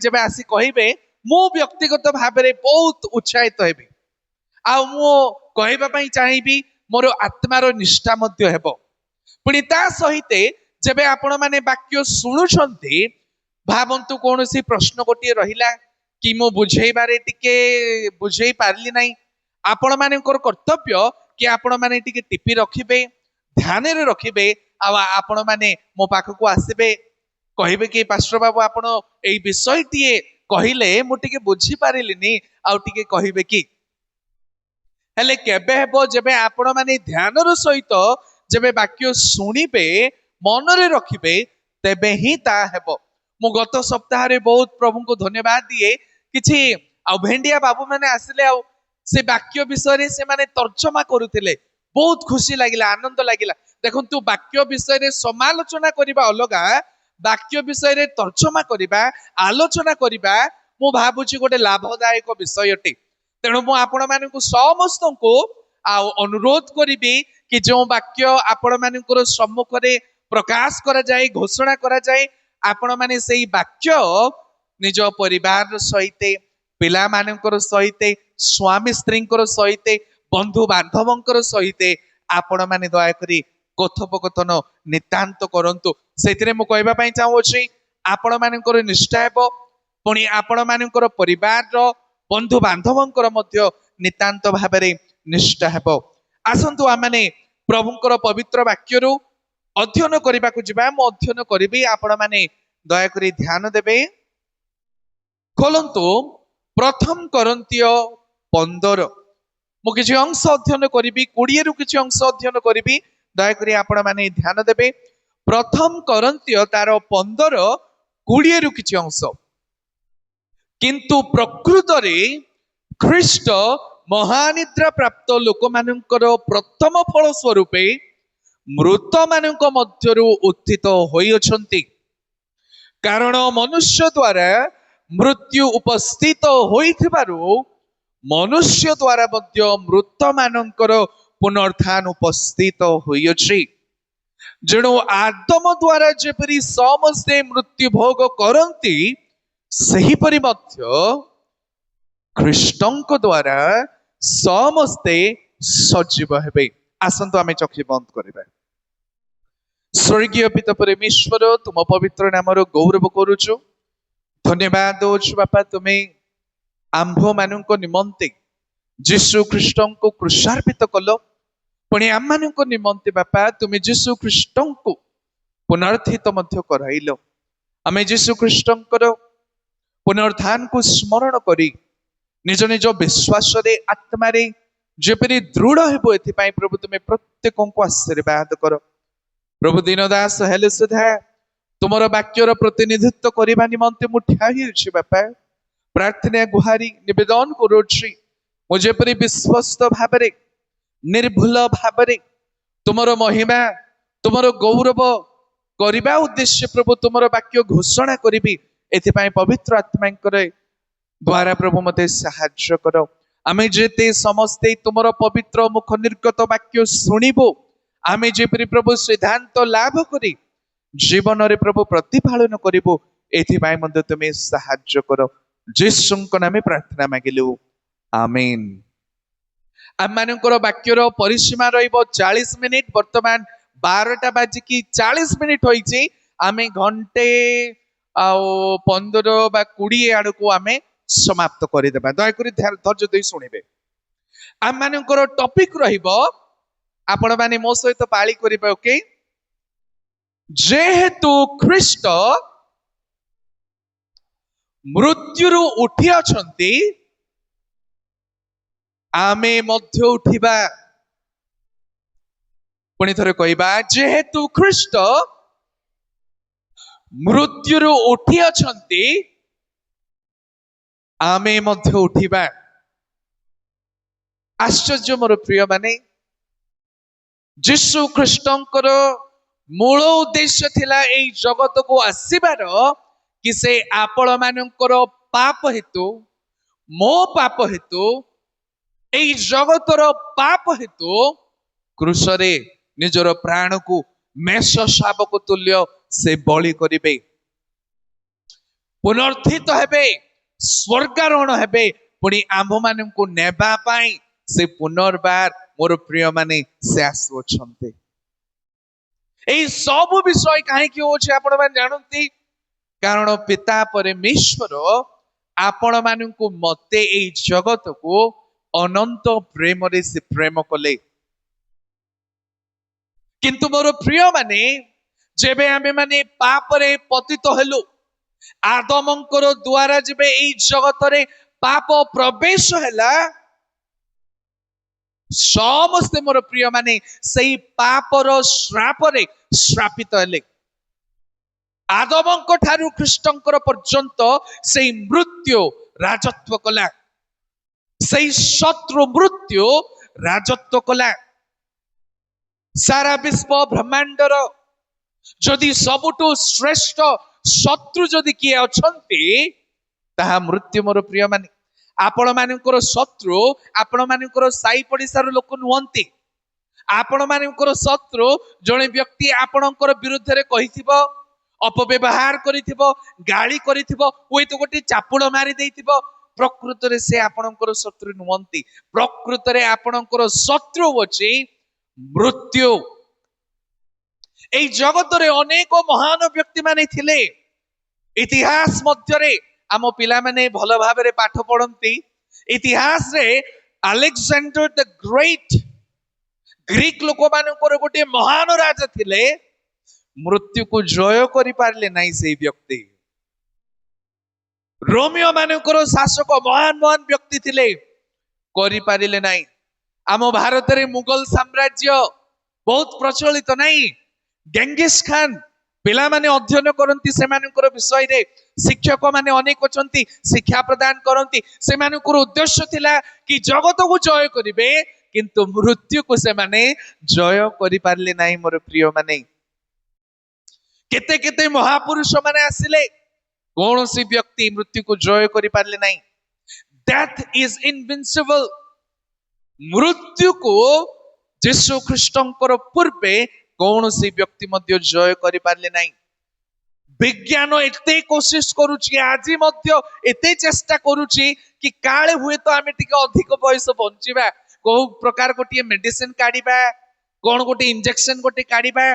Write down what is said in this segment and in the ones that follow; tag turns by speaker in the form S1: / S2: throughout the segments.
S1: जेबे आसी कहिबे मु व्यक्तिगत भाव में बहुत उत्साहित हेबी आ मु कहबा पई चाहेबी मोर आत्मार निष्ठा मध्य हेबो पुणी ता सहित जेबे आपण माने वाक्य शुणुछंती भावंतु कौन सी प्रश्न गोटे रहिला कि मु बुझेबारे टिके बुझेई पारली नाही आपण मानकर कर्तव्य कि आपण माने टिके टिपी रखिबे ध्यान रे रखिबे आपण माने मो पाखक आसबे कहबे कि पास्टर बाबू आपण एई विषयटीए कहिले मु टिके बुझी पारिलिनी आउ टिके कहबे कि हेले केबे हेबो जेबे आपण माने ध्यानर सहित जेबे वाक्य शुणिबे मन रे रखिबे तेबे ही ता हेबो मु गत सप्ताह रे बहुत प्रभु को धन्यवाद दिए किछि आ भेंडिया बाबू माने आसिले आ से वाक्य विषय रे से माने तर्जमा करुथिले बहुत खुशी लागिला आनंद लागिला देखंतु वाक्य विषय रे समालोचना करिबा अलगा वाक्य विषय रे तर्जमा करिबा आलोचना करिबा मु भाबुची गोटे लाभदायक विषयटी तेणु मु आपण मानकु समस्त को अनुरोध करिबी कि जो वाक्य आपण मानकर सम्मुख रे प्रकाश करा जाए घोषणा करा जाए आपण माने सेई वाक्य निज परिवार सहित पिला मानकर सहित स्वामी स्त्री सहित बंधु बांधवंकर सहित आपण माने दया करी कथोपकथन नितांत करंतु सेथिरे मु कहबा पई चाहूछि आपण मानकर निष्ठा हेबो पुणी आपण मानकर परिवार बंधु बांधवंकर मध्य नितांत भाबरे निष्ठा हेबो आसंतु आमने प्रभुंकर पवित्र वाक्यरु अध्ययन करने को जीवा मु अध्ययन करी आपण माने दया करी ध्यान देबे खोलंतु प्रथम करंतिय 15 मु किछि अंश अध्ययन करी 20 रु किछि अंश अध्ययन करी दया करी आपण माने ध्यान देबे प्रथम करंतिय तार 15 20 रु किछि अंश किंतु प्रकृत रे ख्रीष्ट महानिद्रा प्राप्त लोक मानकर प्रथम फल स्वरूपे मृत मानक मध्यरु उत्थित होई अछंती कारण मनुष्य द्वारा मृत्यु उपस्थित होइथिबारु मनुष्य द्वारा मध्य मृत मानकर पुनरुत्थान उपस्थित होई अछि जेणु आदम द्वारा जेपरि समस्ते मृत्यु भोग करंती सेहिपरि मध्य ख्रीष्टंक द्वारा समस्ते सजीव हेबे आसंतु आमे चक्षु बंद करिबा स्वर्गीय पिता परमेश्वर तुम पवित्र नामर गौरव करुछु धन्यवाद दउछु बापा तुमे आंभ मानक निमंते यीशु ख्रीष्टन को क्रूसार्पित कलो पुणी आम मानक निमंते बापा तुमे यीशु ख्रीष्टन को पुनरुत्थित मध्य कराइलो आमे यीशु ख्रीष्टंकर पुनरुत्थान को स्मरण करी निज निज विश्वास रे आत्मा रे जेपरि दृढ़ हेबो एथिपाई प्रभु तुमे प्रत्येक को आशीर्वाद करो प्रभु दीनदास हेले सुधा तुमर वाक्यर प्रतिनिधित्व करबा निमंते मु ठिया हिछि बापा प्रार्थना गुहारी निवेदन करूछि मु जेपरि विश्वस्त भाबरे निर्भुल भाबरे तुमर महिमा तुमर गौरव करबा उद्देश्य प्रभु तुमर वाक्य घोषणा करिबी एथिपाई पवित्र आत्मांकर द्वारा प्रभु मते साहाय्य करो आमे जेते समस्ते तुमर पवित्र मुख निर्गत वाक्य शुणिबो आमे जेपरि प्रभु सिद्धांत लाभ करी जीवन रे प्रभु प्रतिपालन करिबो एथिपाई मते तुमे साहाय्य करो यीशुଙ୍କ नामे प्रार्थना मागिलु आमेन आम मानकर वाक्यर परिसीमा रहिबो 40 मिनिट वर्तमान 12टा बाजिकी 40 मिनिट होइछि आमे घंटे आ 15 बा 20 आड़ को आमे समाप्त करदेबा दया करी धैर्य दे शुणिबे आम मानकर टॉपिक रहिबो आपण माने मो सहित पाळी करिबे ओके जेहेतु ख्रीष्ट मृत्युरु उठी अछंती आमे मध्य उठिबा पुणी थरे कहबा जेहेतु ख्रीष्ट मृत्युरु उठी अछंती आमे मध्य उठिबा आश्चर्य मोर प्रिय माने यीशु ख्रीष्टंकर मूल उद्देश्य थिला एई जगत को आसीबार कि से आपण मानकर पाप हेतु मो पाप हेतु एई जगतर पाप हेतु क्रूसरे निजर प्राण को मेष शाबक तुल्य से बलि करिबे पुनर्थित हेबे स्वर्गारोहण हेबे पुणी आम मानू नेबा पाई से पुनर्बार मोर प्रिय माने से आसुछन्ते एई सब विषय कहीं होचे आपण माने जानंती कारण पिता परमेश्वर आपण मानू मते एई जगत को अनंत प्रेम रे से प्रेम कले किंतु मोर प्रिय माने जेबे आमे माने पाप रे पतित हेलु आदमंकर द्वारा जेबे एई जगत रे पाप प्रवेश हैला समस्ते मोर प्रिय माने सही पापर श्राप रे श्रापित हेले आदमंक ठारू ख्रीष्टंकर पर्यंत सही मृत्यु राजत्व कला सही शत्रु मृत्यु राजत्व कला सारा विश्व ब्रह्मांडर जदि सबुठु श्रेष्ठ शत्रु जदि किए अछंती ताहा मृत्यु मोर प्रिय माने आपण मानकर शत्रु आपण मानकर साई पड़िसार लोक नुहंती आपण मानकर शत्रु जणे व्यक्ति आपणकर विरुद्ध रे कहिथिबो अपव्यवहार करिथिबो गाली करिथिबो ओइ तो गोटे चापुड़ मारी देइथिबो प्रकृत रे से आपणकर शत्रु नुहंती प्रकृत रे आपणकर शत्रु होची मृत्यु एई जगत रे अनेक महान व्यक्ति माने थिले इतिहास मध्य रे आम पिला माने भल भाव रे पाठ पढ़ती इतिहास रे अलेक्जेंडर द ग्रेट ग्रीक लोक मानकर गोटे महान राजा थिले मृत्यु को जय करि पारले नाही से व्यक्ति रोमियो मानकर शासक महान महान व्यक्ति थिले करि पारिले नाही आम भारत रे मुगल साम्राज्य बहुत प्रचलित नाही गेंगिस खान पिला माने अध्ययन करती से विषय रे शिक्षक माने अनेक अछंती शिक्षा प्रदान करती से उद्देश्य थिला कि जगत को जय करिवे किंतु मृत्यु को से माने जय करि पारले नाही मोर प्रिय माने केते केते महापुरुष माने आसिले कौन सी व्यक्ति मृत्यु को जय करि पारले नाही डेथ इज इनविंसिबल मृत्यु को यीशु ख्रीष्टंकर पूर्वे कौन सी व्यक्ति मध्य जय करि पारले नाही विज्ञान एते कोशिश करुची आज मध्य एते चेष्टा करुची कि काले हुए तो आमे टिके अधिक बयस बंचिबा को प्रकार गोटे मेडिसिन काढिबा कोन गोटे इंजेक्शन गोटे काढिबा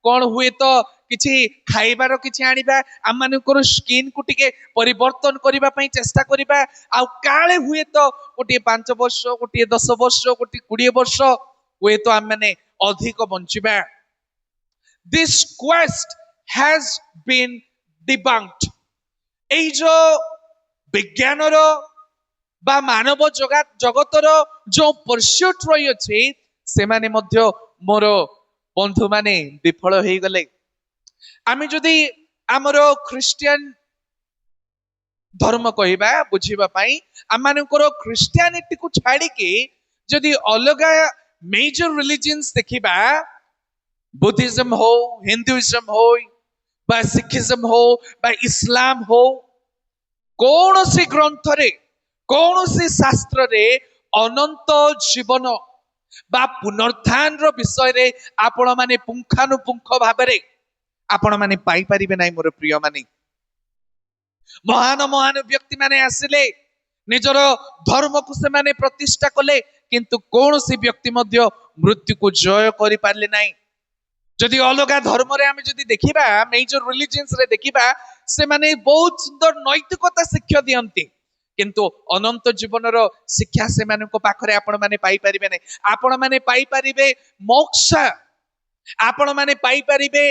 S1: कोन हुए तो किछि खाइबार किछि आनिबा आम मानकर स्किन को टिके परिवर्तन करिबा पई चेष्टा करिबा आ काले हुए तो गोटे 5 वर्ष गोटे 10 वर्ष गोटे 20 वर्ष हुए तो आम माने अधिक बंचिबा this quest has been debunked एई जो विज्ञान रो बा मानव जगत रो जो परस्यूट रही अछि से माने मध्य मोर बंधु माने विफल होई गले आमे जदि हमरो क्रिश्चियन धर्म कहिबा बुझिबा पई हम मानकर क्रिश्चियनिटी को छाड़ी के जदि अलगा मेजर रिलीजियंस देखिबा बुद्धिज्म हो हिंदुइज्म हो बा सिखिज्म हो बा इस्लाम हो कौन सी ग्रंथ रे कौन सी शास्त्र रे अनंत जीवन बा पुनरुत्थान रो विषय रे आपण माने पुंखानुपुंख भाव रे आपण माने पाई परिबे नाही मोर प्रिय माने महान महान व्यक्ति माने आसिले निजर धर्म को से माने प्रतिष्ठा कले किंतु कौन सी व्यक्ति मध्य मृत्यु को जय करि पारले नाही जदि अलगा धर्म रे आमे जदि देखिबा मेजर रिलीजियंस रे देखिबा से माने बहुत सुंदर नैतिकता शिक्षा दियंती किंतु अनंत जीवन रो शिक्षा से माने को पाखरे आपण माने पाई परिबे नै आपण माने पाई परिबे मोक्ष आपण माने पाई परिबे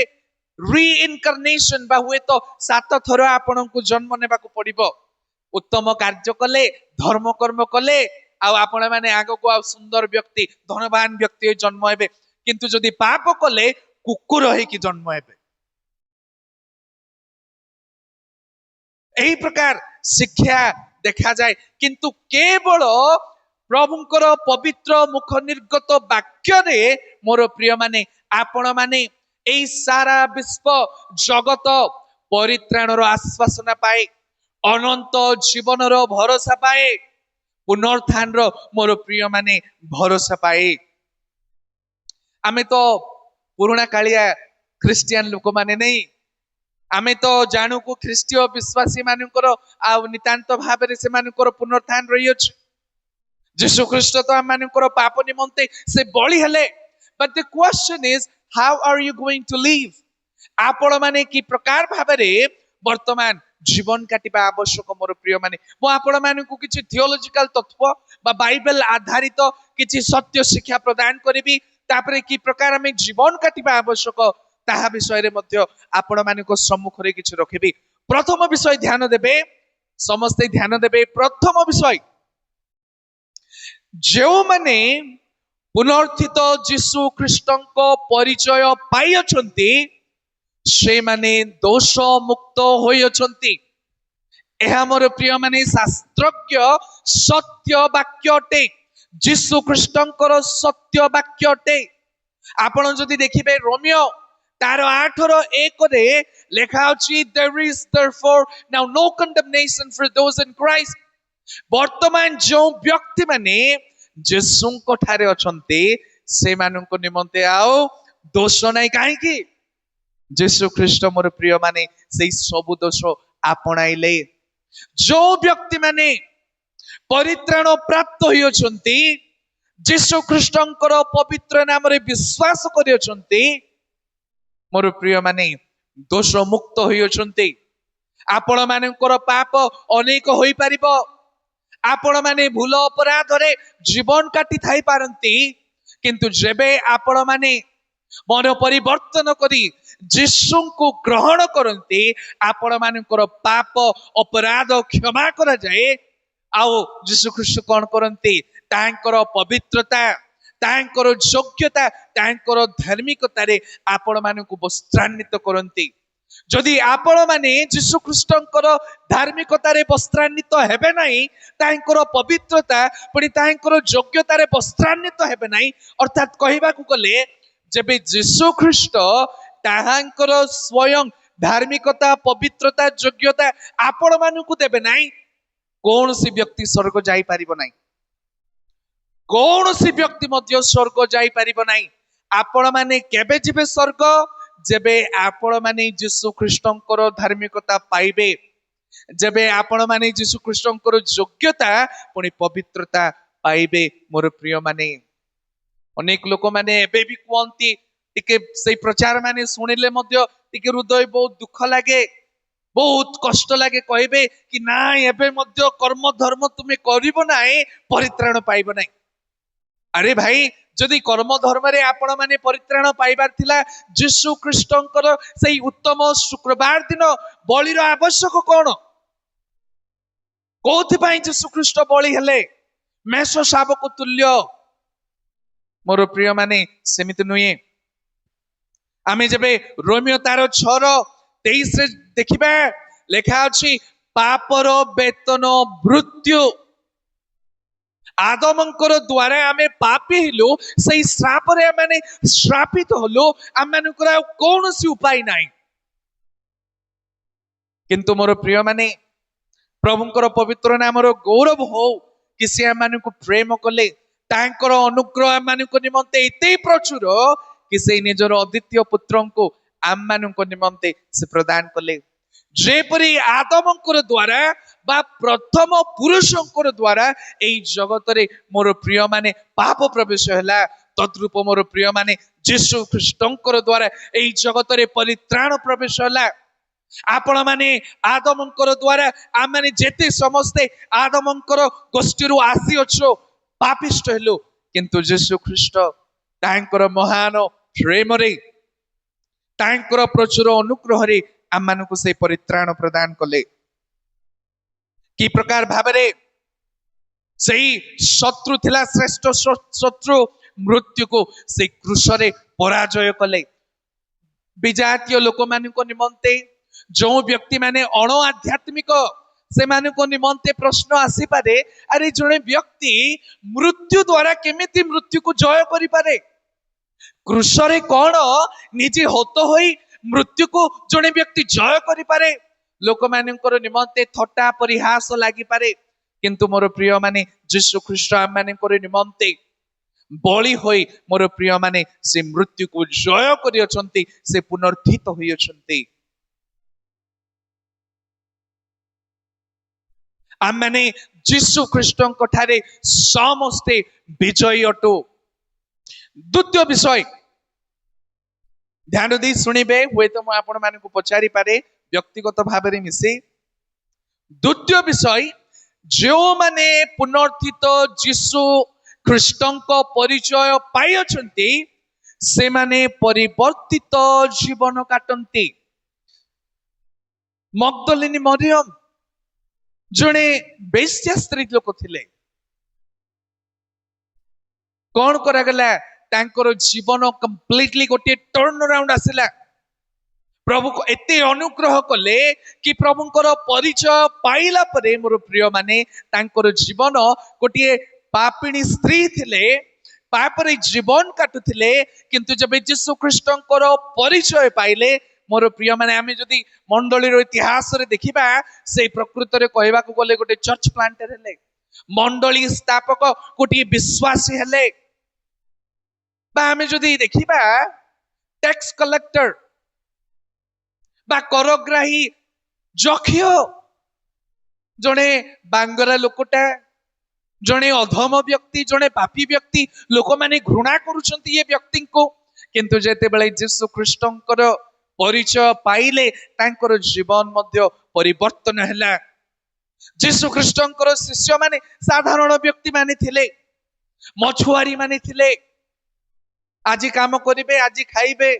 S1: रीइनकार्नेशन बा हुए तो 7 थर आपण को जन्म नेबा को पड़िबो उत्तम कार्य कले धर्म कर्म कले आ आपण माने आगो को सुंदर व्यक्ति धनवान व्यक्ति जन्म हेबे किंतु जदि पाप कले कुकुर है कि जन्म हेबे एही प्रकार शिक्षा देखा जाए किंतु केवल प्रभुंकर पवित्र मुख निर्गत वाक्य रे मोर प्रिय माने आपण माने एही सारा विश्व जगत परित्राणर आश्वासन पाए अनंत जीवनर भरोसा पाए पुनरुत्थान रो मोर प्रिय माने भरोसा पाए आमे तो पुराणा कालिया क्रिश्चियन लोक माने नहीं आमे तो जानू को ख्रीष्टीय विश्वासी मानकर आ नितांत भाव से पुनरुत्थान रही अछि जीशु ख्रीष्ट तो आम मानकर पाप निमंते से बलि हेले but the question is how are you going to live आपण माने की प्रकार भाव वर्तमान जीवन काटिबा आवश्यक मोर प्रिय माने मो आपण मानकु किछि थियोलॉजिकल तत्व बा बाइबल आधारित किछि सत्य शिक्षा प्रदान करिबी तापरे की प्रकार में जीवन काटिबा आवश्यक ताहा विषय रे मध्य आपण मानको सम्मुख रे किछि रखिबी प्रथम विषय ध्यान देबे समस्ते ध्यान देबे प्रथम विषय जो माने पुनर्थित जीशु ख्रीष्टଙ୍କ परिचय पाई अछंती से माने दोष मुक्त होई अछंती एहा मोर प्रिय माने शास्त्रज्ञ सत्य वाक्यटे जीशु ख्रीष्टଙ୍କର सत्य वाक्यटे आपण जदि देखिबे रोमियो तार 8:1 रे लेखा अछि there is therefore now no condemnation for those in Christ वर्तमान जो व्यक्ति माने जीशुଙ୍କ ठारे अछंती से माननको निमंते आओ दोष नै काहे की जीशु ख्रीष्ट मोर प्रिय माने से सब दोष आपणाइले जो व्यक्ति माने परित्राण प्राप्त होई अछंती जीशु ख्रीष्टଙ୍କର पवित्र नाम रे विश्वास करि अछंती मोर प्रिय माने दोष मुक्त होई अछंती आपण मानकर पाप अनेक होई परिबो आपण माने भूल अपराध रे जीवन काटी थाई पारंती किंतु जेबे आपण माने मन परिवर्तन करी जीशु को ग्रहण करते आपण मानकर पाप अपराध क्षमा करा जाए आओ जीशु ख्रीष्ट कौन करते तांकर पवित्रता तांकर योग्यता तांकर धार्मिकता रे आपण मानकु वस्त्रान्वित करते जदि आपण माने जीशु ख्रीष्टଙ୍କର धार्मिकता रे वस्त्रान्वित हेबे नाही तांकर पवित्रता पुणी तांकर योग्यता रे वस्त्रान्वित हेबे नाही अर्थात कहिबा को गले जेबे जीशु ख्रीष्ट ताहांकर स्वयं धार्मिकता पवित्रता योग्यता आपण मानकु देबे नाही कौन सी व्यक्ति स्वर्ग जाई परिबो नाही कौन सी व्यक्ति मध्य स्वर्ग जाई परिबो नाही आपण माने केबे जिबे स्वर्ग जेबे आपण माने जीशु ख्रीष्टଙ୍କର धार्मिकता पाइबे जेबे आपण माने जीशु ख्रीष्टଙ୍କର योग्यता पुणी पवित्रता पाइबे मोर प्रिय माने अनेक लोक माने एबे भी कहंती टिके से प्रचार माने सुनिले मध्य टिके हृदय बहुत दुख लागे बहुत कष्ट लागे कहबे कि ना एबे मध्य कर्म धर्म तुमे करिबो नाही परित्राण पाइबो नाही अरे भाई जदि कर्म धर्म रे आपण माने परित्राण पाइबार थिला जीशु ख्रीष्टଙ୍କର सेई उत्तम शुक्रवार दिन बलिर आवश्यक कोन कोथि पई जीशु ख्रीष्ट बलि हेले मेष शाबक तुल्य मोर प्रिय माने सेमिति नुए आमे जबे रोमियो तार 6:23 रे देखिबा लेखा अछि पापर वेतन मृत्यु आदमंकर द्वारा आमे पापी हेलु सही श्राप रे माने श्रापित होलो आम मानकर कौन सी उपाय नाही किंतु मोर प्रिय माने प्रभुंकर पवित्र नामर गौरव हो कि से आम मानकु प्रेम कले तांकर अनुग्रह आम मानकु निमंते एते प्रचुर कि से निजर अद्वितीय पुत्रंको आम मानकु निमंते से प्रदान कले जेपरी आदमंकर द्वारा बा प्रथम पुरुषंकर द्वारा एई जगत रे मोर प्रिय माने पाप प्रवेश हैला तद्रूप मोर प्रिय माने जीशु ख्रीष्टंकर द्वारा एई जगत रे परित्राण प्रवेश हैला आपण माने आदमंकर द्वारा आ माने जेते समस्ते आदमंकर गोष्ठी रु आसी अछो पापिष्ट हेलो किंतु जीशु ख्रीष्ट तांकर महान प्रेम रे तांकर प्रचुर अनुग्रह रे आम मानकु से परित्राण प्रदान कले कि प्रकार भाबरे सही शत्रु थिला श्रेष्ठ शत्रु मृत्यु को से क्रूस रे पराजय कले विजातीय लोक मानक निमंते जो व्यक्ति माने अण आध्यात्मिक से मानक निमंते प्रश्न आसी पारे अरे जने व्यक्ति मृत्यु द्वारा केमिति मृत्यु को जय करि पारे क्रूस रे कोन निजे होत होई मृत्यु को जने व्यक्ति जय करि पारे लोक मानकर निमंते थट्टा परिहास लागि पारे किंतु मोर प्रिय माने जीशु ख्रीष्ट आम मानकर निमंते बलि होई मोर प्रिय माने से मृत्यु को जय करि अछंती से पुनर्थित होई अछंती आम माने जीशु ख्रीष्टଙ୍କ ठारे समस्ते विजयी अटु। द्वितीय विषय ध्यान दी शुणिबे, हुए तो मैं आपण मानकु पचारि पारे व्यक्तिगत भाव में मिसे। द्वितीय विषय, जो माने पुनर्थित जीशु ख्रीष्टଙ୍କ परिचय पाई अछंती से माने परिवर्तित जीवन काटंती। मगदलिनी मरियम जणे बेश्या स्त्री लोक थिले, कौन करागला तांकर जीवन कंप्लीटली गोटे टर्न अराउंड आसिला। प्रभु को एते अनुग्रह कले कि प्रभुंकर परिचय पाइला परे मोर प्रिय माने तांकर जीवन गोटे पापिणी स्त्री थिले, पापरे जीवन काटुथिले, किंतु जब यीशु ख्रीष्टंकर परिचय पाइले मोर प्रिय माने आमे जदि मंडलीर इतिहास रे देखिबा से प्रकृत रे कहबा को गले गोटे चर्च प्लांटर हेले, मंडली स्थापक गोटे विश्वासी हेले, बा आमे जदि देखिबा टैक्स कलेक्टर बा करग्राही जखियो जणे बांगरा लोकटा, जणे अधम व्यक्ति, जणे पापी व्यक्ति, लोक माने घृणा करूछंती ये व्यक्ति को, किंतु जेते बेले यीशु ख्रीष्टंकर परिचय पाइले तांकर जीवन मध्य परिवर्तन हैला। यीशु ख्रीष्टंकर शिष्य माने साधारण व्यक्ति माने थिले, मछुआरी माने थिले, आज काम करिवे, आज खाइबे,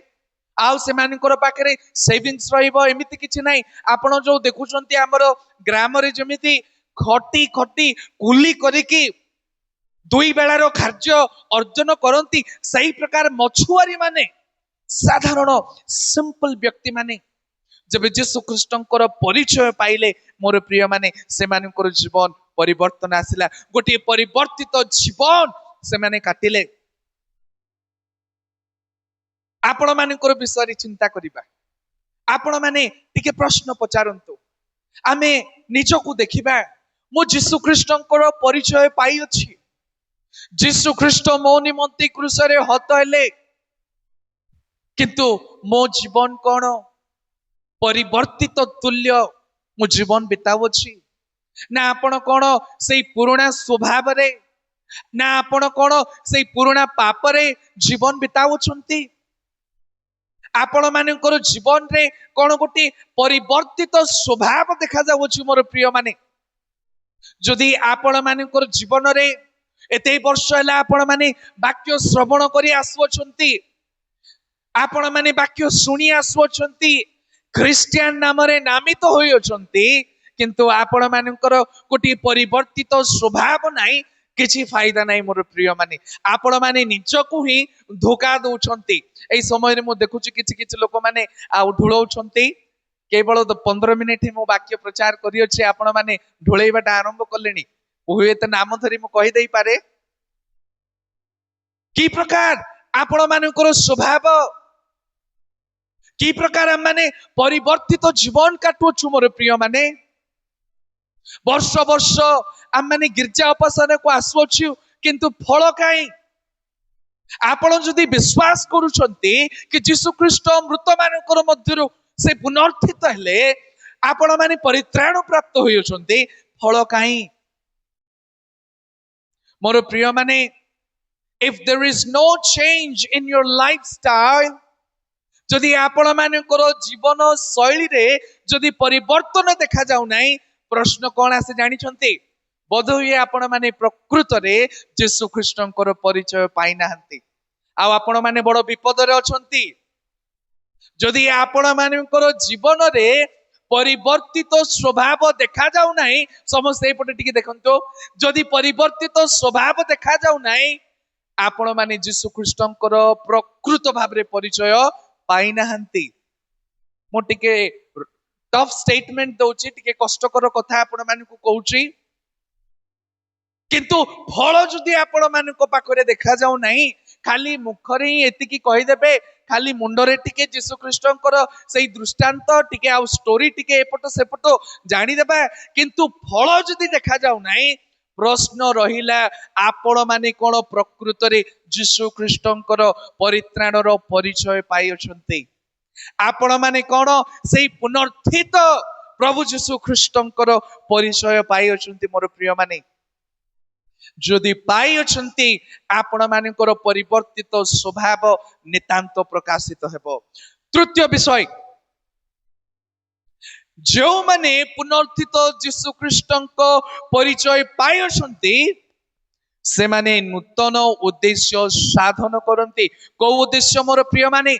S1: आउ से मानकर पाखरे सेविंग्स रहिबो एमिति किछि नाही। आपण जो देखुछंती हमर ग्राम रे जेमिति खटी खटी कुली करिकी दुई बेलार कार्य अर्जन करंती, सही प्रकार मछुआरी माने साधारण सिंपल व्यक्ति माने जब यीशु ख्रीष्टंकर परिचय पाइले मोर प्रिय माने से मानकर जीवन परिवर्तन आसिला, गोटे परिवर्तित जीवन से माने काटिले। आपण मानकर विषय चिंता करिबा, आपण माने टिके प्रश्न पचारंतु, आमे निजको देखिबा मो यीशु ख्रीष्टंकर परिचय पाई अछि, यीशु ख्रीष्ट मो निमंते क्रूस रे हत हेले, किंतु मो जीवन कौन परिवर्तित तुल्य मो जीवन बितावछि ना आपण कौन से पुराना स्वभाव रे, ना आपण कौन से पुराना पाप रे जीवन बितावछंती। आपण मानकर जीवन रे कौन गोटे परिवर्तित स्वभाव देखा जाउछि मोर प्रिय माने। जदि आपण मानकर जीवन रे एते वर्ष हैला आपण माने वाक्य श्रवण करी आसुछंती, आपण माने वाक्य शुणी आसुछंती, ख्रिस्टियन नाम रे नामित होई अछंती, किंतु आपण मानकर गोटे परिवर्तित स्वभाव नाही, किछि फायदा नाही मोर प्रिय माने। आपण माने निजको ही धोखा दउछंती। एई समय रे मो देखुछि किछि किछि लोक माने आ ढुळौछंती, केवल 15 मिनिट मो वाक्य प्रचार करी अछि, आपण माने ढुळैबाटा आरंभ कलेनी। हुए त नाम धरी मो कहि देई पारे की प्रकार आपण मानकर स्वभाव, की प्रकार माने परिवर्तित जीवन काटुछु मोर प्रिय माने। वर्ष वर्ष आम माने गिरजा उपासना को आसुछु, किंतु फल काई? आपण जदि विश्वास करूछंती कि यीशु ख्रीष्ट मृत मानकर मध्यरु से पुनर्थित हेले, आपण माने परित्राण प्राप्त होई अछंती, फल काई? मोर प्रिय माने, if there is no change in your lifestyle, जदि आपण मानकर जीवन शैली रे जदि परिवर्तन देखा जाउ नाही, प्रश्न कौन आसे जानी छंती? बोध हुए आपण माने प्रकृत रे यीशु ख्रीष्टंकर परिचय पाई नाहंती, आ आपण माने बड़ विपद रे अछंती। जदि आपण मानकर जीवन रे परिवर्तित स्वभाव देखा जाउ नाही, समस्त एपटे टिके देखंतो, जदि परिवर्तित स्वभाव देखा जाउ नाही, आपण माने यीशु ख्रीष्टंकर प्रकृत भाव रे परिचय पाई नाहंती। मो टिके टफ स्टेटमेंट दउची, टिके कष्टकर कथा आपण मानकु कहूची, किंतु फल जदि आपण मानक पाखरे देखा जाउ नाही, खाली मुखरे ही एतिकी कहि देबे, खाली मुंडरे टिके यीशु ख्रीष्टंकर सेई दृष्टांत टिके आ स्टोरी टिके एपट सेपट जानि देबा, किंतु फल जदि देखा जाउ नाही, प्रश्न रहिला आपण माने कोन प्रकृत रे यीशु ख्रीष्टंकर परित्राणर परिचय पाई अछंती। आपण माने कोन सेई पुनर्थित प्रभु जीशु ख्रीष्टंकर परिचय पाई अछंती मोर प्रिय माने जदि पाई अछंती आपण मानकर परिवर्तित स्वभाव नितांत प्रकाशित हेबो। तृतीय विषय जो माने पुनर्थित जीशु ख्रीष्टंक परिचय पाई अछंती से माने नूतन उद्देश्य साधन करती। को उद्देश्य मोर प्रिय माने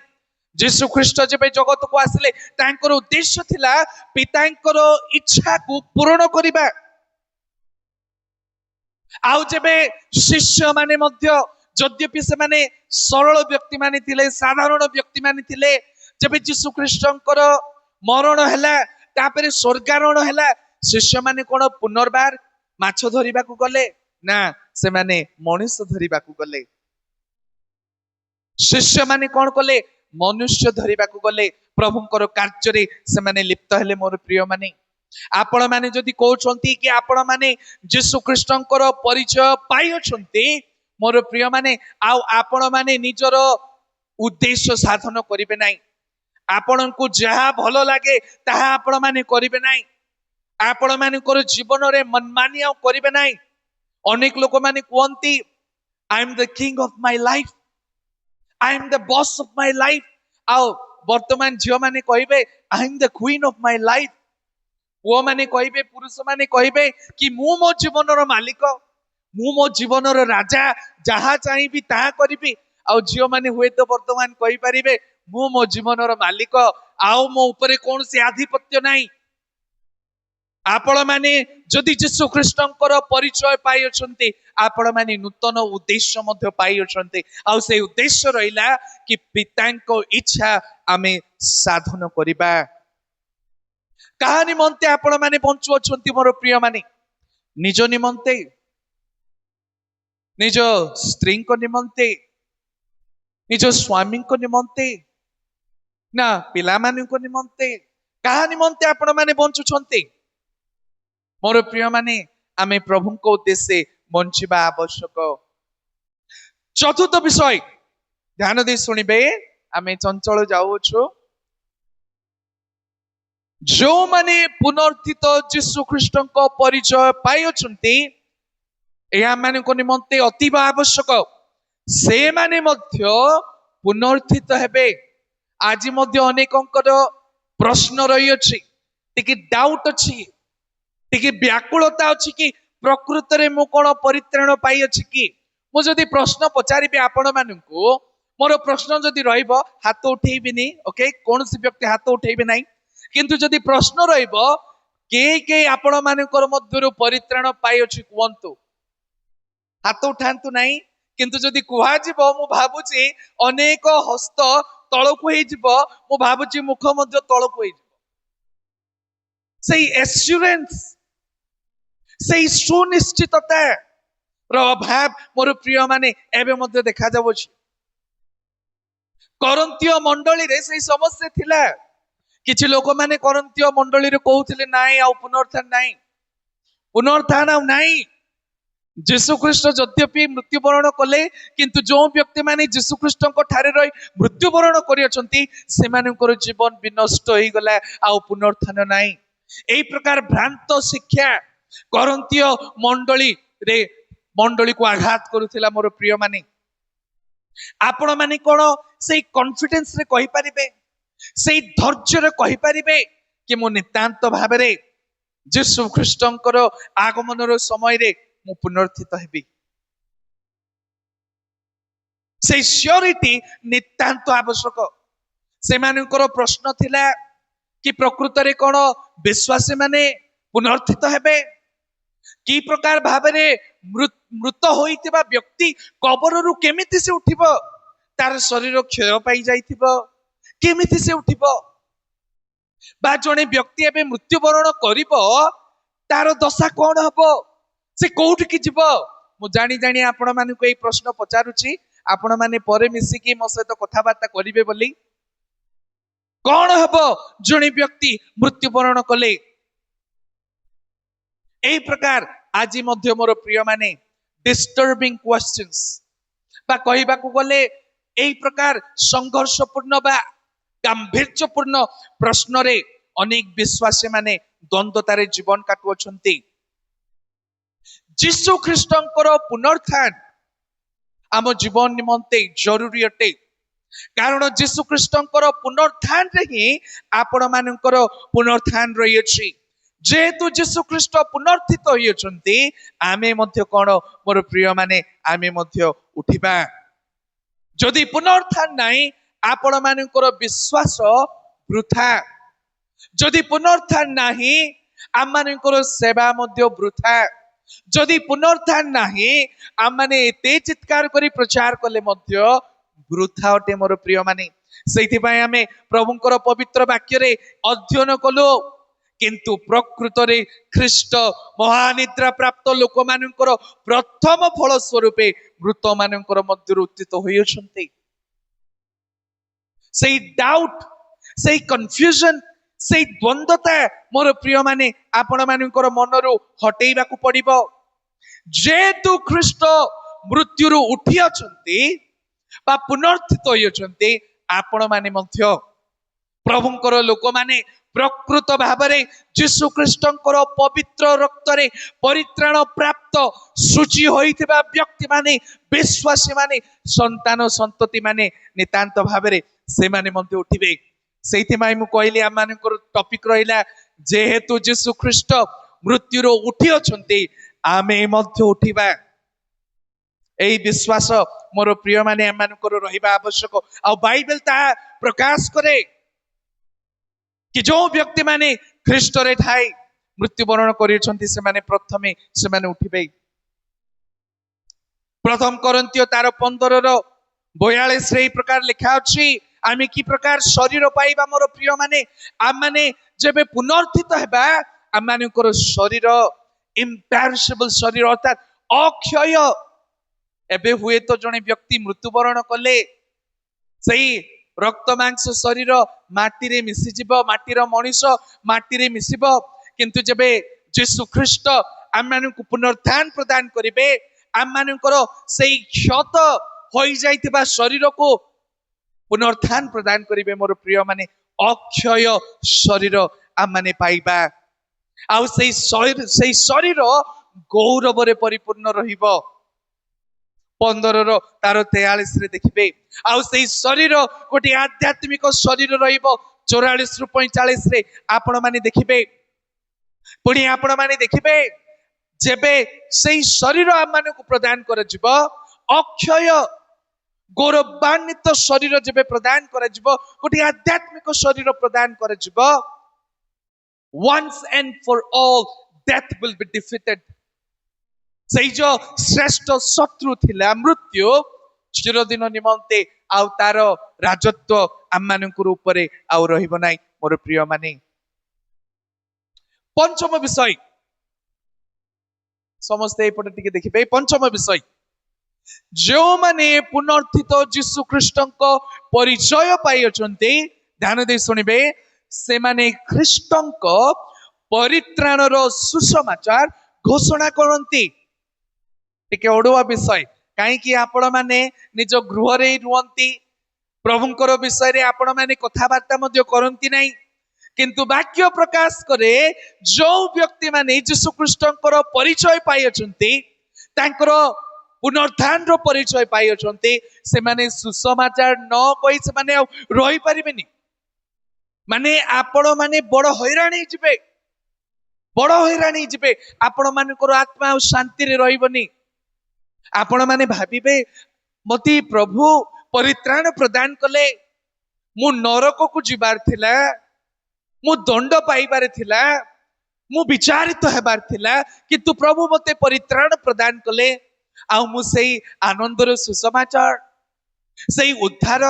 S1: जीशु ख्रीष्ट जब जगत को आसिले तांकर उद्देश्य थिला पितांकर इच्छा को पूर्ण करिबा। आउ जेबे शिष्य माने मध्य यद्यपि से माने सरल व्यक्ति माने थिले साधारण व्यक्ति माने थिले जेबे जीशु ख्रीष्टंकर मरण हैला तापरे स्वर्गारोहण हैला शिष्य माने कोन पुनर्बार माछ धरिबा को गले ना से माने मनुष्य धरिबा को गले। शिष्य माने कोन कले मनुष्य धरिबा को गले प्रभुंकर कार्य रे से माने लिप्त हेले। मोर प्रिय माने आपण माने जदि कहउछंती कि आपण माने यीशु ख्रीष्टंकर परिचय पाई अछंती मोर प्रिय माने आउ आपण माने निजर उद्देश्य साधन करिवे नाही। आपण को जहा भलो लागे ताहा आपण माने करिवे नाही। आपण मानकर जीवन रे मनमानी आउ करिवे नाही। अनेक लोक माने कहती I am the king of my life, I am the boss of my life. आओ वर्तमान झियो माने कहिबे I am the queen of my life. वो माने कहिबे पुरुष माने कहिबे कि मु मो जीवन रो मालिक, मु मो जीवन रो राजा, जहा चाहिबी ताहा करिबी। आ झियो माने हुए तो वर्तमान कहि परिबे मु मो जीवन रो मालिक, आओ मो ऊपर कोन से आधिपत्य नाही। आपण माने जदि यीशु ख्रीष्टंकर परिचय पाई अछंती आपण माने नूतन उद्देश्य मध्य पाई अछंती। आ से उद्देश्य रहिला कि पितांको इच्छा आमे साधन करिबा। कहा निमंते आपण माने बंचु अछंती मोर प्रिय माने निज निमंते, निज स्त्री को निमंते, निज स्वामी को निमंते ना पिला माने को निमंते। कहा निमंते आपण माने बंचु छंती मोर प्रिय माने आमे प्रभु को उद्देश्य बंचिबा आवश्यक। चतुर्थ विषय ध्यान दे सुनिबे आमे चंचल जाउछु। जो माने पुनर्थित यीशु ख्रीष्टंक परिचय पाई अछंती या माने को निमंते अतीव आवश्यक। से माने मध्य पुनर्थित हेबे। आज मध्य अनेकंकर प्रश्न रही अछि, टिके डाउट अछि, टिके व्याकुलता अछि कि प्रकृत रे मु कोन परित्राण पाई अछि कि। मु जदि प्रश्न पचारिबे आपण माननकु मोर प्रश्न जदि रहइबो हाथ उठेइबिनी, ओके कोन से व्यक्ति हाथ उठेइबे नाही। किंतु जदि प्रश्न रहइबो के आपण मानकर मध्यरु परित्राण पाई अछि कुवंतु, हाथ उठांतु नाही। किंतु जदि कुहा जिवो मु भाबुची अनेक हस्त तळकु हेइ जिवो, मु भाबुची मुख मध्य तळकु हेइ जिवो। सेई एश्योरेंस, सेई सुनिश्चितता रो अभाव मोर प्रिय माने एबे मध्य देखा जावछि। करंतीय मंडली रे सेई समस्या थिला। किछि लोक माने करंतीय मंडली रे कहउथिले नाही आ पुनरुत्थान नाही, पुनरुत्थान आ नाही। यीशु ख्रीष्ट यद्यपि मृत्युवरण कले किंतु जो व्यक्ति माने यीशु ख्रीष्ट ठारे रही मृत्युवरण करियछंती सेमानकर जीवन विनष्ट होई गला, आ पुनरुत्थान नाही। एई प्रकार भ्रांत शिक्षा करंतीय मंडली को आघात करुथिला। मोर प्रिय माने आपण माने कोन सेई कॉन्फिडेंस रे कहि परिबे, सेई धैर्य रे कहि परिबे कि मु नितांत भाबरे यीशु ख्रीष्टंकर आगमनर समय रे मु पुनर्थित हेबी। से श्योरिटी नितांत आवश्यक। सेमानकर प्रश्न थिला कि प्रकृत रे कोन विश्वासी माने पुनर्थित हेबे, कि प्रकार भाबरे मृत होइतिबा व्यक्ति कबररु केमिति से उठिबो, तार शरीर क्षय पाई जाइथिबो केमिति से उठिबो, बा जने व्यक्ति एबे मृत्युवरण करिबो तार दशा कोन हबो, से कोउठ की जीवो। मु जानी जानी आपण मानकु एई प्रश्न पचारुची, आपण माने परे मिसी की मो सहित कथा बार्ता करिवे बोली। कोन हबो जने व्यक्ति मृत्युवरण कले। एई प्रकार आज मध्य मोर प्रिय माने डिस्टर्बिंग क्वेश्चंस बा कहिबा को गले एई प्रकार संघर्षपूर्ण बा गांभीर्यपूर्ण प्रश्न रे अनेक विश्वासी माने द्वंद्वतारे जीवन काटुअछंती। जीशु ख्रीष्टंकर पुनरुत्थान आम जीवन निमंते जरूरी अटे, कारण जीशु ख्रीष्टंकर पुनरुत्थान रे ही आपण मानकर पुनरुत्थान रही अछि। जेहेतु जीशु ख्रीष्ट पुनर्थित होइछंती आमे मध्य कोन मोर प्रिय माने आमे मध्य उठिबा। जदि पुनरुत्थान नाही आपण मानकर विश्वास वृथा। जदि पुनरुत्थान नाही आम मानकर सेवा मध्य वृथा। जदि पुनरुत्थान नाही आम माने एते चित्कार करी प्रचार कले मध्य वृथा अटे मोर प्रिय माने। सेति पय आमे प्रभुंकर पवित्र वाक्य रे अध्ययन कलो, किंतु प्रकृत रे ख्रीष्ट महानिद्रा प्राप्त लोक मानकर प्रथम फल स्वरूपे मृत मानकर मध्य उत्थित होइछंती। सेई डाउट, सेई कंफ्यूजन, सेई द्वंद्वता मोर प्रिय माने आपण मानकर मनरु हटेइबा को पड़िबो। जेतु ख्रीष्ट मृत्युरु उठी अछंती बा पुनर्थित होइछंती आपण माने मध्य प्रभुंकर लोक माने प्रकृत भावरे जीशु ख्रीष्टंकर पवित्र रक्त रे परित्राण प्राप्त सूची होइथिबा व्यक्ति माने विश्वासी माने संतान संतति माने नितांत भावरे से माने मध्य उठिबे। सेति माई मु कहली आम मानकर टॉपिक रहिला जेहेतु जीशु ख्रीष्ट मृत्युरो उठी अछंती आमे मध्य उठिबा। एई विश्वास मोर प्रिय माने आम मानकर रहिबा आवश्यक। आ बाइबल ता प्रकाश करे कि जो व्यक्ति माने ख्रीष्ट रे ठाई मृत्युवरण करिसंती से माने प्रथमे से माने उठिबे। प्रथम कोरिन्थियो तार 15 रो 42 रे प्रकार लिखा अछि आमे की प्रकार शरीर पाइबा मोर प्रिय माने आम माने जेबे पुनर्थित हेबा आम मानकर शरीर इम्पेरिशेबल शरीर अर्थात अक्षय। एबे हुए तो जने व्यक्ति मृत्युवरण कले सही रक्त मांस शरीर माटी रे मिसी जिवो, माटीर मनीष माटी रे मिसिबो, किंतु जेबे जीशु ख्रीष्ट आम मानकु पुनरुत्थान प्रदान करिवे आम मानकर सेई क्षत होई जाइतिबा शरीर को पुनरुत्थान प्रदान करिवे मोर प्रिय माने अक्षय शरीर आम माने पाइबा। आउ सेई शरीर गौरव रे परिपूर्ण रहिबो। 15 रो तार 43 रे देखिबे। आउ सेई शरीर गोटे आध्यात्मिक शरीर रहिबो। 44 रु 45 रे आपण माने देखिबे। पुणी आपण माने देखिबे जेबे सेई शरीर आम मानकु प्रदान कर जिवो अक्षय गौरवान्वित शरीर जेबे प्रदान कर जिवो गोटे आध्यात्मिक शरीर प्रदान कर जिवो once and for all death will be defeated। सेई जो श्रेष्ठ शत्रु थिला मृत्यु चिरदिन निमंते आउ तार राजत्व आम मानकर ऊपरे आउ रहिबो नाही मोर प्रिय माने। पंचम विषय समस्ते एपटे टिके देखिबे। पंचम विषय जो माने पुनर्थित जीशु ख्रीष्टंक परिचय पाई अछंती ध्यान दे सुनिबे से माने ख्रीष्टंक परित्राणर सुसमाचार घोषणा करंती। टिके ओडुआ विषय काई कि आपण माने निज गृह रे रुहंती प्रभुंकर विषय रे आपण माने कथाबार्ता मध्य करंती नाही, किंतु वाक्य प्रकाश करे जो व्यक्ति माने जीशु ख्रीष्टंकर परिचय पाई अछंती तांकर पुनरुत्थान रो परिचय पाई अछंती से माने सुसमाचार न कहि से माने रहि परिबेनी। माने आपण माने बड़ हैरानी जिबे, बड़ हैरानी जिबे। आपण मानकर आत्मा और शांति रे रहिबनी। आपण माने भाबिबे मती प्रभु परित्राण प्रदान कले, मु नरक को जिबार थिला, मु दंड पाइबार थिला, मु विचारित हेबार थिला, किंतु प्रभु मते परित्राण प्रदान कले। आउ मु सेई आनंदर सुसमाचार सेई उद्धार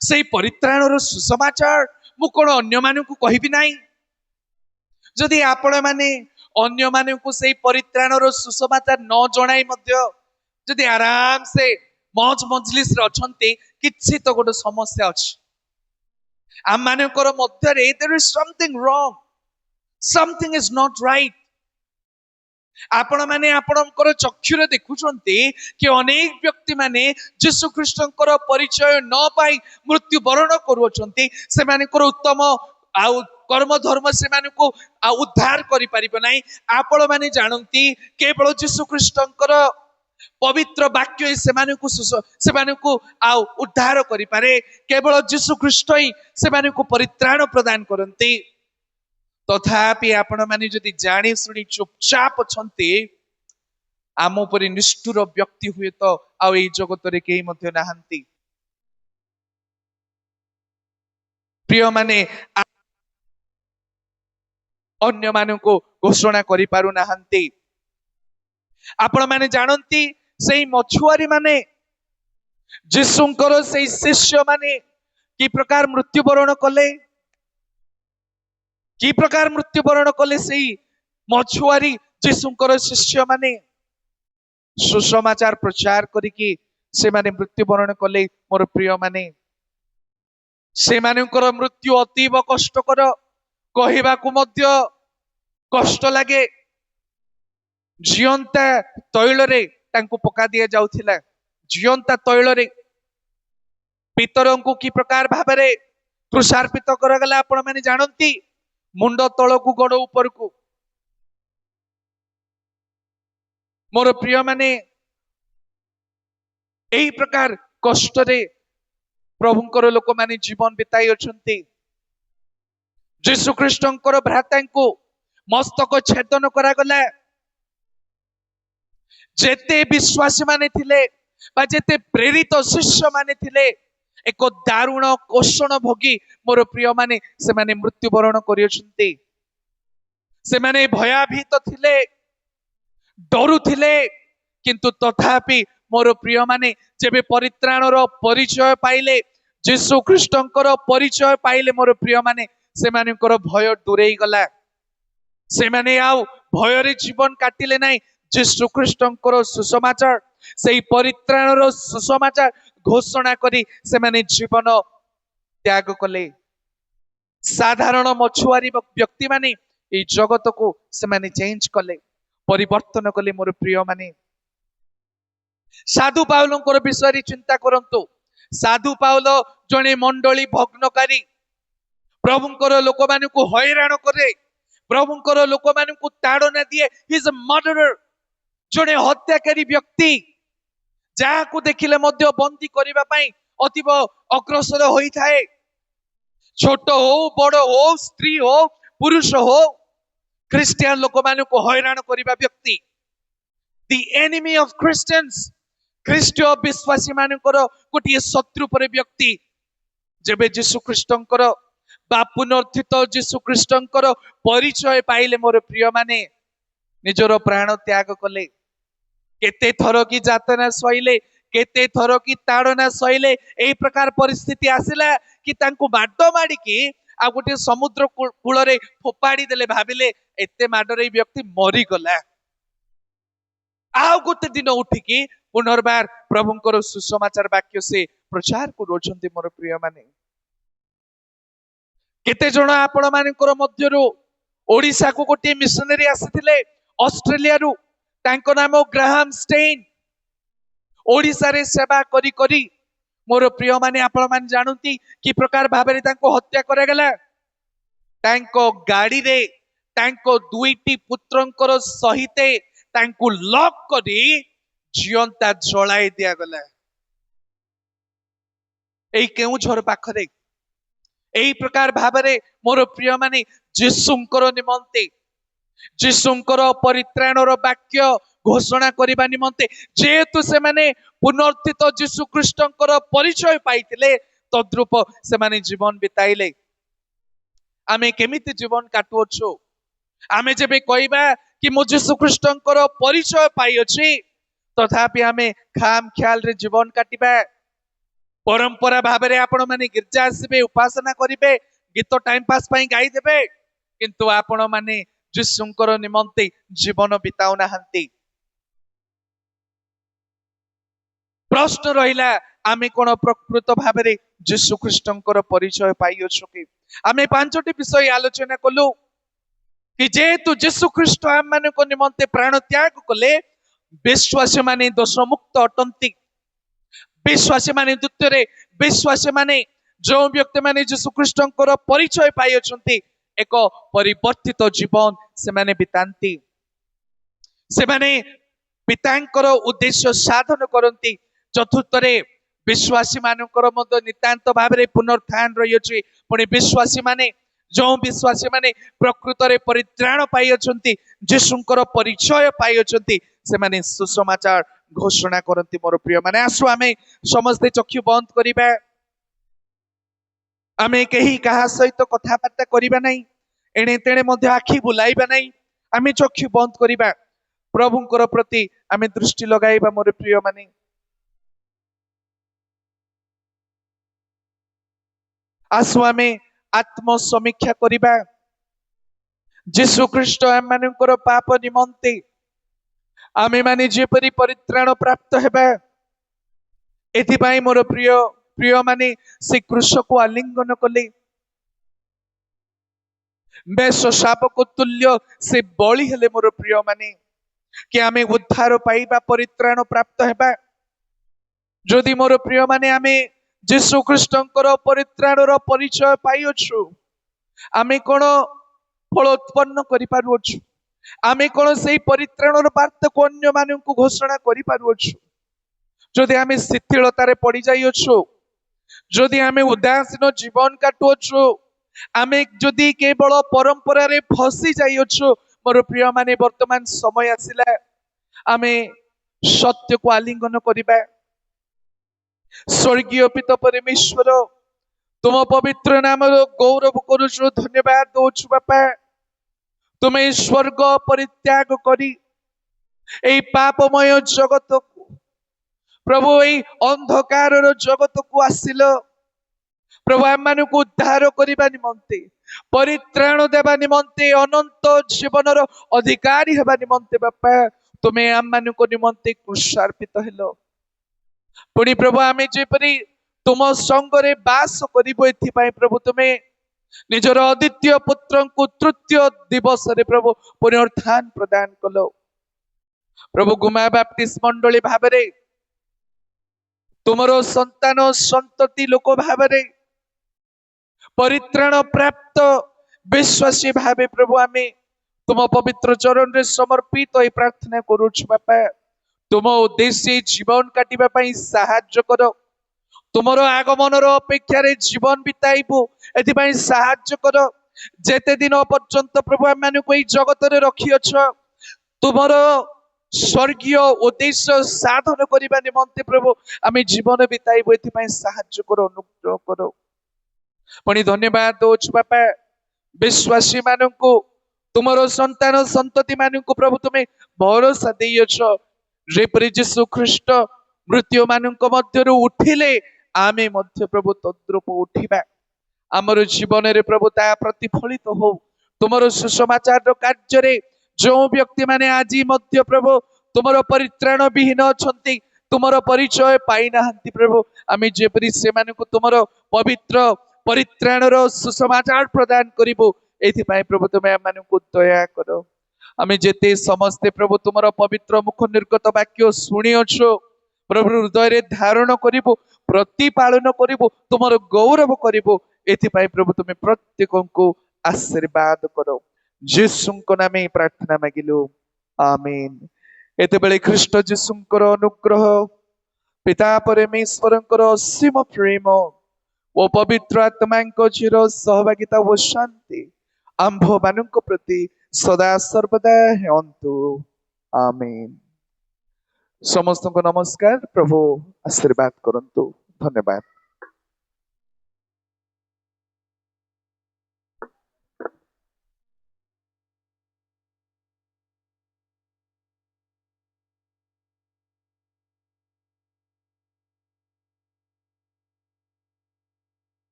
S1: सेई परित्राणर सुसमाचार मु कोन अन्य मानकु कहिबि नाही। जदि आपण माने अन्य मानकु सेई परित्राणर सुसमाचार न जणाई मध्य जदि आराम से मौज मजलिस रे अछंती किछि तो गोटे समस्या अछि। आम मानकर मध्य रे there is something wrong, something is not right. आपण माने आपणकर चक्षुरे देखुछंती कि अनेक व्यक्ति माने जीशु ख्रीष्टंकर परिचय न पाई मृत्यु वरण करूछंती। से मानकर उत्तम आउ कर्म धर्म से उद्धार करि परिबो नाही। आपण माने जानंती केवल यीशु ख्रीष्टंकर पवित्र वाक्य ही सेमानकु आ उद्धार करि पारे। केवल यीशु ख्रीष्ट ही सेमानकु परित्राण प्रदान करंती। तथापि आपण माने जदि जानी सुनी चुपचाप अछंती आम परि निष्ठुर व्यक्ति हुए तो आउ एई जगत रे केही मध्य नाहंती। प्रिय माने अन्य मानकु घोषणा करि पारु नाहंती। आपण माने जानंती सेई मछुआरी माने यीशुंकर सेई शिष्य माने कि प्रकार मृत्युवरण कले, कि प्रकार मृत्युवरण कले सेई मछुआरी यीशुंकर शिष्य माने सुसमाचार प्रचार करिकी से माने मृत्युवरण कले। मोर प्रिय माने से मानकर मृत्यु अतीव कष्टकर, कहवाकू मध्य कष्ट लगे। जीवंता तैल रे तांको पका दिया जाउथिला। जीवंता तैल रे पितरंकु कि प्रकार भाबरे क्रूसार्पित करगला आपण माने जानंती। मुंड तळकू गोड़ ऊपर को। मोर प्रिय माने एही प्रकार कष्ट रे प्रभुंकर लोक माने जीवन बिताई अछंती। यीशु ख्रीष्टंकर भ्रातांको मस्तक छेदन करागला। जेते विश्वासी माने थिले बा जेते प्रेरित शिष्य माने थिले एक दारुण कोषण भोगी मोर प्रिय माने से माने मृत्युवरण करियछंती। से माने भयभीत थिले, डरू थिले, किंतु तथापि मोर प्रिय माने जेबे परित्राणर परिचय पाइले, यीशु ख्रीष्टंकर परिचय पाइले, मोर प्रिय माने से मानकर भय दूरेई गला। से माने आउ भय रे जीवन काटिले नाही। यीशु ख्रीष्टंकर सुसमाचार सेई परित्राणर सुसमाचार घोषणा करी से माने जीवन त्याग कले। साधारण मछुआरी व्यक्ति माने ए जगत को से माने चेंज कले, परिवर्तन कले। मोर प्रिय माने साधु पाउलंकर विषय चिंता करंतु। साधु पाउल जने मंडली भग्नकारी, प्रभुंकर लोक मानकु हैरान करे, प्रभुंकर लोक मानकु ताड़ना दिए। ही इज अ मर्डरर, जने हत्याकारी व्यक्ति जाहाकू देखिले मध्य बंदी करिबा पई अतीव अग्रसर होई थाए। छोट हो बड़ हो, स्त्री हो पुरुष हो, क्रिश्चियन लोक मानकु हैरान करिबा व्यक्ति, द एनिमी ऑफ क्रिश्चियंस, ख्रीष्टीय विश्वासी मानकर गोटे शत्रु पर व्यक्ति। जेबे यीशु ख्रीष्टंकर बा पुनर्थित यीशु ख्रीष्टंकर परिचय पाइले, मोर प्रिय माने निजर प्राण त्याग कले। केते थर की जातना सहिले, केते थर की ताड़ना सहिले। एही प्रकार परिस्थिति आसिला कि तांको बाड माडी की आ गोटे समुद्र कूल रे फोपाड़ी देले। भाबिले एते माडरे व्यक्ति मरी गला। आ गोटे दिन उठिकी पुनर्बार प्रभुंकर सुसमाचार वाक्य से प्रचार करूछंती। मोर प्रिय माने केते जण आपण मानकर मध्यरु ओडिसा को गोटे मिशनरी आसीथिले ऑस्ट्रेलिया रु। तांको नाम ग्राहम स्टेन। ओडिसा रे सेवा करी करी मोर प्रिय माने आपण मान जानंती कि प्रकार भाबरे तांको हत्या करा गेला। तांको गाड़ी रे तांको दुईटी पुत्रंकर सहिते तांको लॉक करी जीवंता जलाई दिया गला। एई केउझर पाखरे एई प्रकार भाबरे मोर प्रिय माने यीशुंकर निमंते, यीशुंकर परित्राणर वाक्य घोषणा करिबा निमंते जेहेतु से माने पुनर्थित यीशु ख्रीष्टंकर परिचय पाइथिले, तद्रूप से माने जीवन बिताइले। आमे केमिति जीवन काटुअछु? आमे जेबे कहबा कि मो यीशु ख्रीष्टंकर परिचय पाइ अछि, तथापि आमे खाम ख्याल रे जीवन काटिबा। परंपरा भाबरे आपण माने गिरजा आसीबे, उपासना करिबे, गीत टाइम पास पई गाई देबे, किंतु आपण माने यीशुंकर निमंते जीवन बिताउ नाहंती। प्रश्न रहिला, आमे कोन प्रकृत भाबरे यीशु ख्रीष्टंकर परिचय पाइ अछु कि? आमे पांचटी विषय आलोचना कलु कि जेहेतु यीशु ख्रीष्ट आम मानक निमंते प्राण त्याग कले, विश्वासी माने दोष मुक्त अटंती। विश्वासी माने द्वितीय रे विश्वासी माने जो व्यक्ति माने यीशु ख्रीष्टंकर परिचय पाइ अछंती, ଏକ ପରିବର୍ତ୍ତିତ ଜୀବନ ସେମାନେ ବିତାନ୍ତି। ସେମାନେ ପିତାଙ୍କର ଉଦ୍ଦେଶ୍ୟ ସାଧନ କରନ୍ତି। ଚତୁର୍ଥରେ ବିଶ୍ୱାସୀ ମାନଙ୍କର ମଧ୍ୟ ନିତାନ୍ତ ଭାବରେ ପୁନରୁତ୍ଥାନ ରହିଅଛି। ପୁଣି ବିଶ୍ୱାସୀ ମାନେ ଯେଉଁ ବିଶ୍ୱାସୀ ମାନେ ପ୍ରକୃତରେ ପରିତ୍ରାଣ ପାଇଅଛନ୍ତି, ଯୀଶୁଙ୍କର ପରିଚୟ ପାଇଅଛନ୍ତି, ସେମାନେ ସୁସମାଚାର ଘୋଷଣା କରନ୍ତି। ମୋର ପ୍ରିୟ ମାନେ, ଆସୁ ଆମେ ସମସ୍ତେ ଚକ୍ଷୁ ବନ୍ଦ କରିବା। ଆମେ କେହି କାହା ସହିତ କଥାବାର୍ତ୍ତା କରିବା ନାହିଁ, ଏଣେ ତେଣେ ମଧ୍ୟ ଆଖି ବୁଲାଇବା ନାହିଁ। ଆମେ ଚକ୍ଷୁ ବନ୍ଦ କରିବା, ପ୍ରଭୁଙ୍କର ପ୍ରତି ଆମେ ଦୃଷ୍ଟି ଲଗାଇବା। ମୋର ପ୍ରିୟ ମାନେ, ଆସୁ ଆମେ ଆତ୍ମ ସମୀକ୍ଷା କରିବା। ଯୀଶୁ ଖ୍ରୀଷ୍ଟ ଏମାନଙ୍କର ପାପ ନିମନ୍ତେ ଆମେ ମାନେ ଯେପରି ପରିତ୍ରାଣ ପ୍ରାପ୍ତ ହେବା, ଏଥିପାଇଁ ମୋର ପ୍ରିୟ ପ୍ରିୟ ମାନେ ସେ କୃଷକୁ ଆଲିଙ୍ଗନ କଲେ। ବେଶ ଶାବକ ତୁଲ୍ୟ ସେ ବଳି ହେଲେ। ମୋର ପ୍ରିୟ ମାନେ, କି ଆମେ ଉଦ୍ଧାର ପାଇବା, ପରିତ୍ରାଣ ପ୍ରାପ୍ତ ହେବା। ଯଦି ମୋର ପ୍ରିୟ ମାନେ ଆମେ ଯୀଶୁ ଖ୍ରୀଷ୍ଟଙ୍କର ପରିତ୍ରାଣର ପରିଚୟ ପାଇଅଛୁ, ଆମେ କଣ ଫଳ ଉତ୍ପନ୍ନ କରିପାରୁଅଛୁ? ଆମେ କଣ ସେଇ ପରିତ୍ରାଣର ବାର୍ତ୍ତାକୁ ଅନ୍ୟମାନଙ୍କୁ ଘୋଷଣା କରିପାରୁଅଛୁ? ଯଦି ଆମେ ଶିଥିଳତାରେ ପଡିଯାଇଅଛୁ, ଯଦି ଆମେ ଉଦାସୀନ ଜୀବନ କାଟୁଅଛୁ, ଆମେ ଯଦି କେବଳ ପରମ୍ପରାରେ ଫସି ଯାଇଅଛୁ, ମୋର ପ୍ରିୟ ମାନେ, ବର୍ତ୍ତମାନ ସମୟ ଆସିଲା ଆମେ ସତ୍ୟକୁ ଆଲିଙ୍ଗନ କରିବା। ସ୍वर्गीय ପିତା परमेश्वर, तुम पवित्र नाम गौरव करुछु, धन्यवाद दौछु बापा। तुम्हें स्वर्ग परित्याग करी এই পাপময় জগতକୁ, প্রভু এই ଅନ୍ଧକାରର ଜଗତକୁ ଆସିଲ। ପ୍ରଭୁ ଆମମାନଙ୍କୁ ଉଦ୍ଧାର କରିବା ନିମନ୍ତେ, ପରିତ୍ରାଣ ଦେବା ନିମନ୍ତେ, ଅନନ୍ତ ଜୀବନର ଅଧିକାରୀ ହେବା ନିମନ୍ତେ ବାପା ତୁମେ ଆମମାନଙ୍କ ନିମନ୍ତେ କୃଷାର୍ପିତ ହେଲ। ପୁଣି ପ୍ରଭୁ ଆମେ ଯେପରି ତୁମ ସଙ୍ଗରେ ବାସ କରିବୁ, ଏଥିପାଇଁ ପ୍ରଭୁ ତୁମେ ନିଜର ଅଦ୍ୱିତୀୟ ପୁତ୍ରଙ୍କୁ ତୃତୀୟ ଦିବସରେ ପ୍ରଭୁ ପୁନରୁତ୍ଥାନ ପ୍ରଦାନ କଲ। ପ୍ରଭୁ ଗୁମା ବାପ୍ତିସ୍ମ ମଣ୍ଡଳୀ ଭାବରେ, ତୁମର ସନ୍ତାନ ସନ୍ତତି ଲୋକ ଭାବରେ, ପରିତ୍ରାଣ ପ୍ରାପ୍ତ ବିଶ୍ୱାସୀ ଭାବେ ପ୍ରଭୁ ଆମେ ତୁମ ପବିତ୍ର ଚରଣରେ ସମର୍ପିତ ଏହି ପ୍ରାର୍ଥନା କରୁଛୁ ବାପା। ତୁମ ଉଦ୍ଦେଶ୍ୟ ଜୀବନ କାଟିବା ପାଇଁ ସାହାଯ୍ୟ କର। ତୁମର ଆଗମନର ଅପେକ୍ଷାରେ ଜୀବନ ବିତାଇବୁ, ଏଥିପାଇଁ ସାହାଯ୍ୟ କର। ଯେତେ ଦିନ ପର୍ଯ୍ୟନ୍ତ ପ୍ରଭୁ ଆମମାନଙ୍କୁ ଏହି ଜଗତରେ ରଖିଅଛ, ତୁମର ସ୍वर्गीय ଉଦ୍ଦେଶ୍ୟ ସାଧନ କରିବା ନିମନ୍ତେ ପ୍ରଭୁ ଆମେ ଜୀବନ ବିତାଇବୁ, ଏଥିପାଇଁ ସାହାଯ୍ୟ କର, ଅନୁଗ୍ରହ କର। ପୁଣି ଧନ୍ୟବାଦ ଦଉଛୁ ବାପା, ବିଶ୍ୱାସୀ ମାନଙ୍କୁ, ତୁମର ସନ୍ତାନ ସନ୍ତତି ମାନଙ୍କୁ ପ୍ରଭୁ ତୁମେ ଭରସା ଦେଇଅଛ। ଯେପରି ଯୀଶୁ ଖ୍ରୀଷ୍ଟ ମୃତ୍ୟୁ ମାନଙ୍କ ମଧ୍ୟରୁ ଉଠିଲେ, ଆମେ ମଧ୍ୟ ପ୍ରଭୁ ତଦ୍ରୂପ ଉଠିବା। ଆମର ଜୀବନରେ ପ୍ରଭୁ ତାହା ପ୍ରତିଫଳିତ ହଉ। ତୁମର ସୁସମାଚାର କାର୍ଯ୍ୟରେ ଯେଉଁ ବ୍ୟକ୍ତି ମାନେ ଆଜି ମଧ୍ୟ ପ୍ରଭୁ ତୁମର ପରିତ୍ରାଣ ବିହୀନ ଅଛନ୍ତି, ତୁମର ପରିଚୟ ପାଇନାହାନ୍ତି, ପ୍ରଭୁ ଆମେ ଯେପରି ସେମାନଙ୍କୁ ତୁମର ପବିତ୍ର ପରିତ୍ରାଣର ସୁସମାଚାର ପ୍ରଦାନ କରିବୁ, ଏଥିପାଇଁ ପ୍ରଭୁ ତୁମେ ଏମାନଙ୍କୁ ଦୟା କର। ଆମେ ଯେତେ ସମସ୍ତେ ପ୍ରଭୁ ତୁମର ପବିତ୍ର ମୁଖ ନିର୍ଗତ ବାକ୍ୟ ଶୁଣିଅଛୁ, ପ୍ରଭୁ ହୃଦୟରେ ଧାରଣ କରିବୁ, ପ୍ରତିପାଳନ କରିବୁ, ତୁମର ଗୌରବ କରିବୁ, ଏଥିପାଇଁ ପ୍ରଭୁ ତୁମେ ପ୍ରତ୍ୟେକଙ୍କୁ ଆଶୀର୍ବାଦ କର। ଯୀଶୁଙ୍କ ନାମେ ପ୍ରାର୍ଥନା ମାଗିଲୁ, ଆମେନ୍। ଏତେବେଳେ ଖ୍ରୀଷ୍ଟ ଯୀଶୁଙ୍କର ଅନୁଗ୍ରହ, ପିତା ପରମେଶ୍ୱରଙ୍କର ଅସୀମ ପ୍ରେମ ଓ ପବିତ୍ର ଆତ୍ମାଙ୍କ ଚିର ସହଭାଗିତା ଓ ଶାନ୍ତି ଆମ୍ଭ ମାନଙ୍କ ପ୍ରତି ସଦା ସର୍ବଦା ହେଉନ୍ତୁ, ଆମେନ୍। ସମସ୍ତଙ୍କୁ ନମସ୍କାର। ପ୍ରଭୁ ଆଶୀର୍ବାଦ କରନ୍ତୁ। ଧନ୍ୟବାଦ।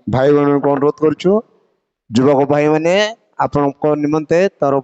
S2: ଭାଇ ମାନଙ୍କୁ ଅନୁରୋଧ କରୁଛୁ, ଯୁବକ ଭାଇ ମାନେ ଆପଣଙ୍କ ନିମନ୍ତେ ତରଫ